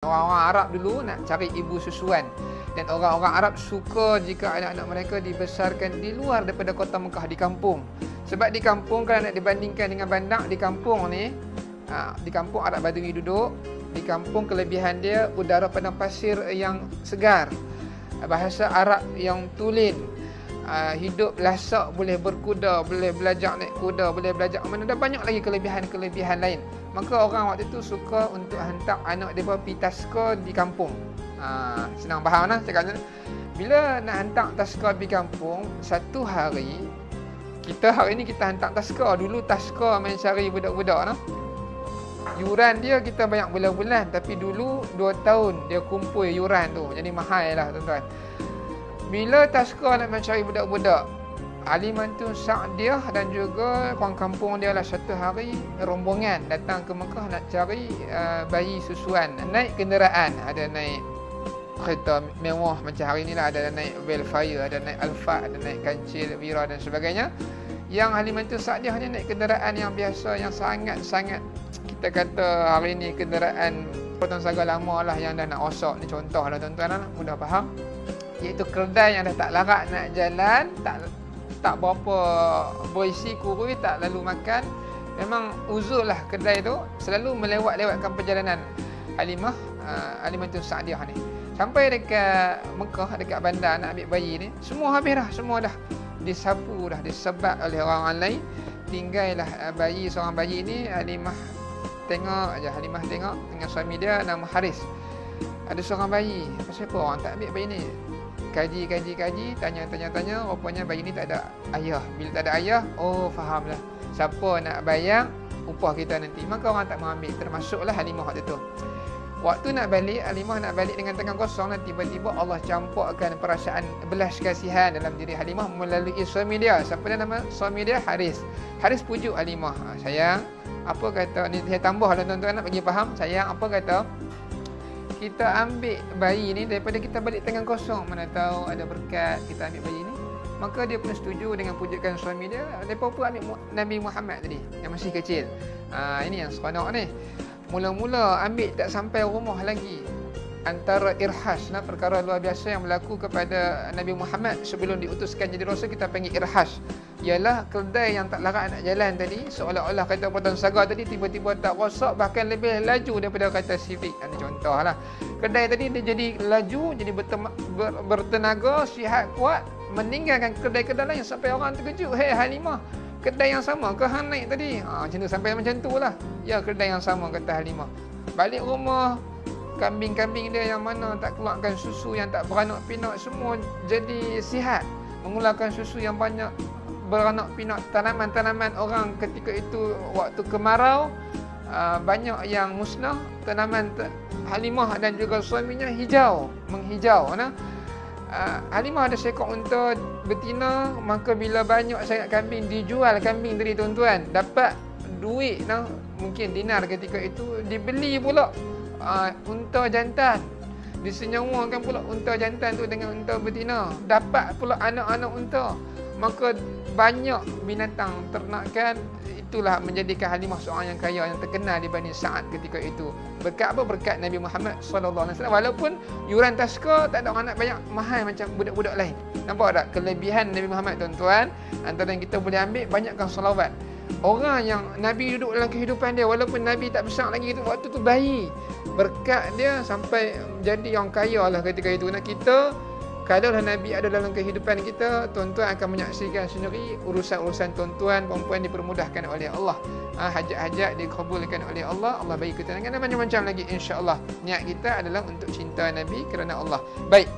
Orang-orang Arab dulu nak cari ibu susuan, dan orang-orang Arab suka jika anak-anak mereka dibesarkan di luar daripada kota Mekah, di kampung. Sebab di kampung, kalau nak dibandingkan dengan bandar, di kampung ni, di kampung Arab Badui duduk, di kampung kelebihan dia udara padang pasir yang segar, bahasa Arab yang tulen, hidup lasak, boleh berkuda, boleh belajar naik kuda, boleh belajar mana, dah banyak lagi kelebihan-kelebihan lain. Maka orang waktu itu suka untuk hantar anak mereka pergi taska di kampung. Senang faham lah cakapnya. Bila nak hantar taska pergi kampung, satu hari, hari ni kita hantar taska. Dulu taska main cari budak-budak lah. Yuran dia kita banyak bulan-bulan, tapi dulu 2 tahun dia kumpul yuran tu. Jadi mahal lah tuan-tuan. Bila taska nak mencari budak-budak, Ali Mantun Sa'diah dan juga orang kampung dia lah, satu hari rombongan datang ke Mekah nak cari bayi susuan. Naik kenderaan, ada naik kereta mewah macam hari ni lah, ada naik Velfire, ada naik Alfa, ada naik Kancil, Wira dan sebagainya. Yang Ali Mantun Sa'diah ni naik kenderaan yang biasa, yang sangat-sangat, kita kata hari ni kenderaan Potong Saga lama lah, yang dah nak rosak ni, contoh lah tuan-tuan lah, mudah faham. Iaitu keldai yang dah tak larat nak jalan, tak berapa berisi kurui, tak lalu makan. Memang uzur lah kedai tu, selalu melewat-lewatkan perjalanan Ali Mantun Sa'diah ni. Sampai dekat Mekah, dekat bandar nak ambil bayi ni, semua habis dah, semua dah disapu dah, disebat oleh orang lain. Tinggallah seorang bayi ni. Halimah tengok dengan suami dia nama Haris. Ada seorang bayi, siapa orang tak ambil bayi ni? Kaji, tanya, rupanya bayi ni tak ada ayah. Bila tak ada ayah, oh fahamlah, siapa nak bayar upah kita nanti. Maka orang tak mau ambil, termasuklah Halimah waktu tu. Waktu nak balik, Halimah nak balik dengan tangan kosong, dan tiba-tiba Allah campurkan perasaan belas kasihan dalam diri Halimah melalui suami dia. Siapa dia nama suami dia? Haris. Haris pujuk Halimah, sayang, apa kata ni, saya tambah lah tuan-tuan nak bagi faham. Sayang, apa kata kita ambil bayi ni daripada kita balik tangan kosong, mana tahu ada berkat kita ambil bayi ni. Maka dia pun setuju dengan pujukan suami dia. Mereka pun ambil Nabi Muhammad tadi yang masih kecil. Ini yang seronok ni. Mula-mula ambil tak sampai rumah lagi, antara irhas, perkara luar biasa yang berlaku kepada Nabi Muhammad sebelum diutuskan jadi rasul, kita panggil irhas. Ialah keldai yang tak larat nak jalan tadi, seolah-olah kata Potong Saga tadi tiba-tiba tak rosak, bahkan lebih laju daripada kata Civic. Ini contohlah. Kedai tadi dia jadi laju, jadi bertenaga, sihat, kuat, meninggalkan kedai-kedai lain sampai orang terkejut. Hei Halimah, kedai yang sama ke hang naik tadi? Macam tu, sampai macam tu lah. Ya, kedai yang sama, kata Halimah. Balik rumah, kambing-kambing dia yang mana tak keluarkan susu, yang tak beranak pinak, semua jadi sihat, mengeluarkan susu yang banyak, beranak pinak. Tanaman-tanaman orang ketika itu waktu kemarau, banyak yang musnah. Tanaman Halimah dan juga suaminya menghijau. Halimah ada seekor unta betina, maka bila banyak sangat kambing, dijual kambing tadi tuan-tuan, dapat duit mungkin dinar ketika itu, dibeli pula unta jantan, disenyawakan pula unta jantan tu dengan unta betina, dapat pula anak-anak unta. Maka banyak binatang ternakan. Itulah menjadikan Halimah seorang yang kaya, yang terkenal di Bani Sa'ad ketika itu. Berkat apa? Berkat Nabi Muhammad SAW. Walaupun yuran taska tak ada orang nak banyak mahal macam budak-budak lain. Nampak tak kelebihan Nabi Muhammad tuan-tuan? Antara yang kita boleh ambil, banyakkan salawat. Orang yang Nabi duduk dalam kehidupan dia, walaupun Nabi tak besar lagi itu, waktu tu bayi, berkat dia sampai jadi yang kaya lah ketika itu. Nah, kita, kalaulah Nabi ada dalam kehidupan kita, tuan-tuan akan menyaksikan sendiri urusan-urusan tuan-tuan, perempuan dipermudahkan oleh Allah, hajat-hajat dikabulkan oleh Allah. Allah bagi ketenangan dan macam-macam lagi, insya-Allah. Niat kita adalah untuk cinta Nabi kerana Allah. Baik.